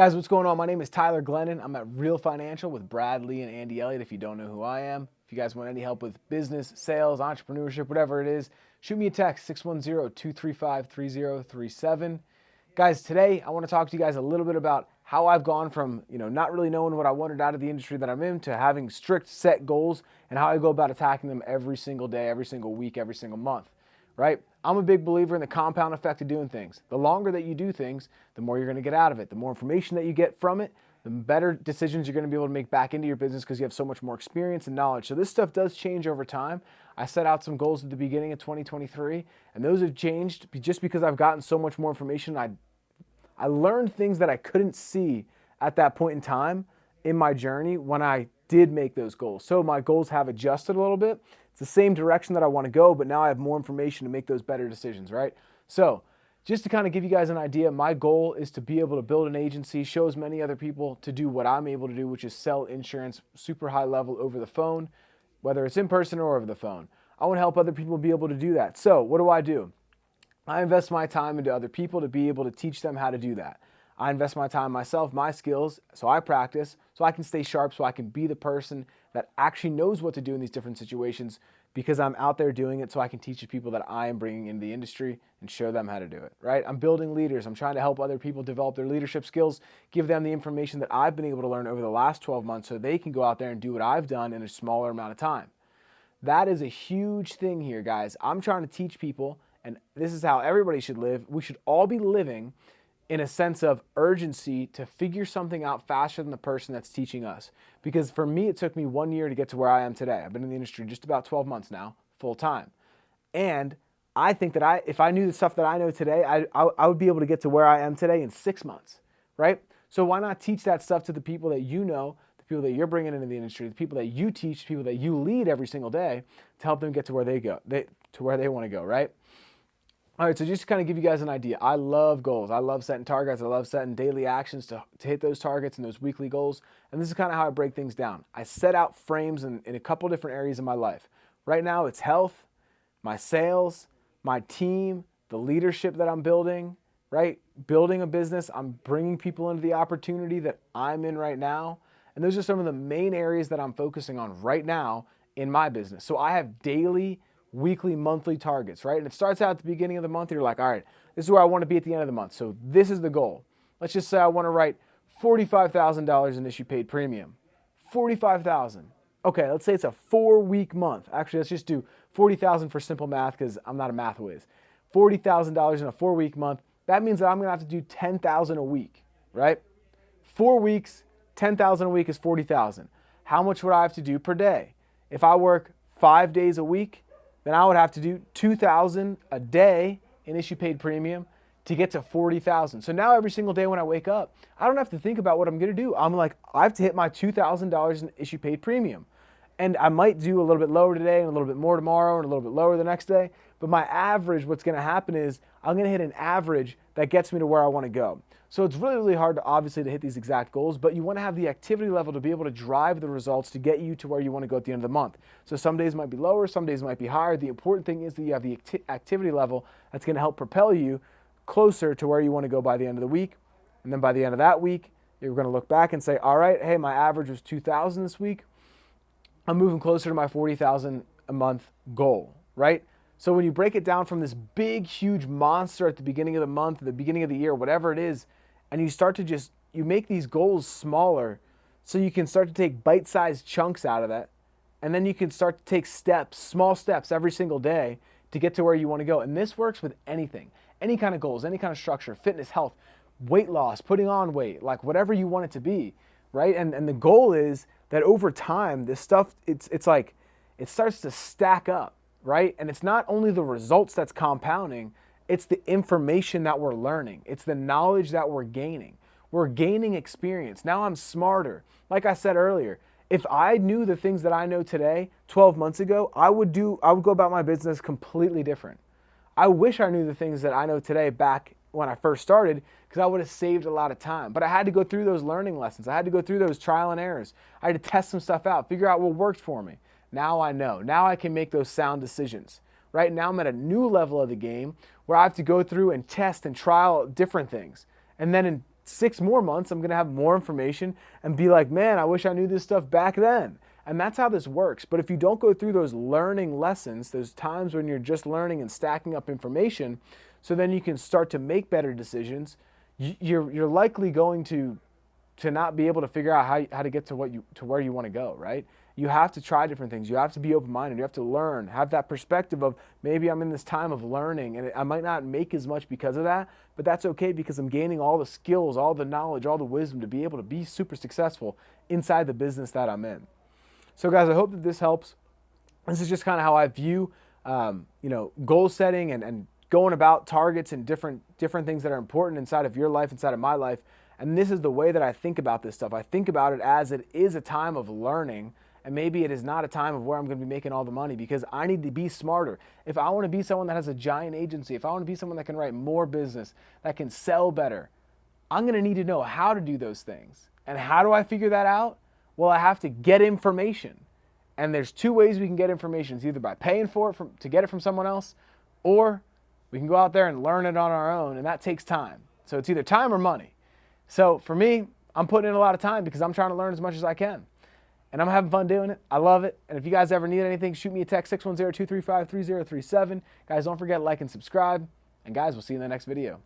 Guys, what's going on? My name is Tyler Glennon. I'm at Real Financial with Brad Lee and Andy Elliott if you don't know who I am. If you guys want any help with business, sales, entrepreneurship, whatever it is, shoot me a text, 610-235-3037. Guys, today I want to talk to you guys a little bit about how I've gone from, not really knowing what I wanted out of the industry that I'm in to having strict set goals and how I go about attacking them every single day, every single week, every single month. Right? I'm a big believer in the compound effect of doing things. The longer that you do things, the more you're going to get out of it. The more information that you get from it, the better decisions you're going to be able to make back into your business because you have so much more experience and knowledge. So this stuff does change over time. I set out some goals at the beginning of 2023, and those have changed just because I've gotten so much more information. I learned things that I couldn't see at that point in time in my journey when I did make those goals. So my goals have adjusted a little bit. It's the same direction that I want to go, but now I have more information to make those better decisions, right? So just to kind of give you guys an idea, my goal is to be able to build an agency, show as many other people to do what I'm able to do, which is sell insurance super high level over the phone, whether it's in person or over the phone. I want to help other people be able to do that. So what do? I invest my time into other people to be able to teach them how to do that. I invest my time myself, my skills, so I practice, so I can stay sharp, so I can be the person that actually knows what to do in these different situations because I'm out there doing it so I can teach the people that I am bringing into the industry and show them how to do it, right? I'm building leaders. I'm trying to help other people develop their leadership skills, give them the information that I've been able to learn over the last 12 months so they can go out there and do what I've done in a smaller amount of time. That is a huge thing here, guys. I'm trying to teach people, and this is how everybody should live. We should all be living in a sense of urgency to figure something out faster than the person that's teaching us. Because for me, it took me 1 year to get to where I am today. I've been in the industry just about 12 months now, full time. And I think that if I knew the stuff that I know today, I would be able to get to where I am today in 6 months, right? So why not teach that stuff to the people that you know, the people that you're bringing into the industry, the people that you teach, the people that you lead every single day to help them get to where they go, to where they want to go, right? All right, so just to kind of give you guys an idea, I love goals. I love setting targets. I love setting daily actions to hit those targets and those weekly goals. And this is kind of how I break things down. I set out frames in a couple different areas of my life. Right now, it's health, my sales, my team, the leadership that I'm building, right? Building a business. I'm bringing people into the opportunity that I'm in right now. And those are some of the main areas that I'm focusing on right now in my business. So I have daily, weekly, monthly targets, right? And it starts out at the beginning of the month. You're like, all right, this is where I want to be at the end of the month. So this is the goal. Let's just say I want to write $45,000 in issue paid premium. 45,000. Okay, let's say it's a 4-week month. Actually, let's just do 40,000 for simple math because I'm not a math whiz. $40,000 in a 4-week month. That means that I'm going to have to do 10,000 a week, right? 4 weeks, 10,000 a week is 40,000. How much would I have to do per day? If I work 5 days a week, then I would have to do 2,000 a day in issue paid premium to get to 40,000. So now every single day when I wake up, I don't have to think about what I'm going to do. I'm like, I have to hit my $2,000 in issue paid premium. And I might do a little bit lower today and a little bit more tomorrow and a little bit lower the next day. But my average, what's going to happen is I'm going to hit an average that gets me to where I want to go. So it's really, really hard to obviously to hit these exact goals, but you want to have the activity level to be able to drive the results to get you to where you want to go at the end of the month. So some days might be lower, some days might be higher. The important thing is that you have the activity level that's going to help propel you closer to where you want to go by the end of the week. And then by the end of that week, you're going to look back and say, all right, hey, my average was 2,000 this week. I'm moving closer to my 40,000 a month goal, right? So when you break it down from this big, huge monster at the beginning of the month, at the beginning of the year, whatever it is, and you start to you make these goals smaller so you can start to take bite-sized chunks out of that. And then you can start to take steps, small steps every single day to get to where you want to go. And this works with anything, any kind of goals, any kind of structure, fitness, health, weight loss, putting on weight, like whatever you want it to be, right? And the goal is that over time, this stuff, it's like, it starts to stack up, right? And it's not only the results that's compounding, it's the information that we're learning. It's the knowledge that we're gaining. We're gaining experience. Now I'm smarter. Like I said earlier, if I knew the things that I know today 12 months ago, I would go about my business completely different. I wish I knew the things that I know today back when I first started because I would have saved a lot of time. But I had to go through those learning lessons. I had to go through those trial and errors. I had to test some stuff out, figure out what worked for me. Now I know. Now I can make those sound decisions. Right now I'm at a new level of the game where I have to go through and test and trial different things. And then in 6 more months, I'm going to have more information and be like, man, I wish I knew this stuff back then. And that's how this works. But if you don't go through those learning lessons, those times when you're just learning and stacking up information, so then you can start to make better decisions, you're likely going to not be able to figure out how to get to where you want to go, right? You have to try different things. You have to be open-minded. You have to learn, have that perspective of maybe I'm in this time of learning and I might not make as much because of that, but that's okay because I'm gaining all the skills, all the knowledge, all the wisdom to be able to be super successful inside the business that I'm in. So guys, I hope that this helps. This is just kind of how I view, goal setting and going about targets and different things that are important inside of your life, inside of my life. And this is the way that I think about this stuff. I think about it as it is a time of learning, and maybe it is not a time of where I'm going to be making all the money because I need to be smarter. If I want to be someone that has a giant agency, if I want to be someone that can write more business, that can sell better, I'm going to need to know how to do those things. And how do I figure that out? Well, I have to get information. And there's 2 ways we can get information. It's either by paying for it to get it from someone else, or we can go out there and learn it on our own, and that takes time. So it's either time or money. So for me, I'm putting in a lot of time because I'm trying to learn as much as I can. And I'm having fun doing it. I love it. And if you guys ever need anything, shoot me a text, 610-235-3037. Guys, don't forget to like and subscribe. And guys, we'll see you in the next video.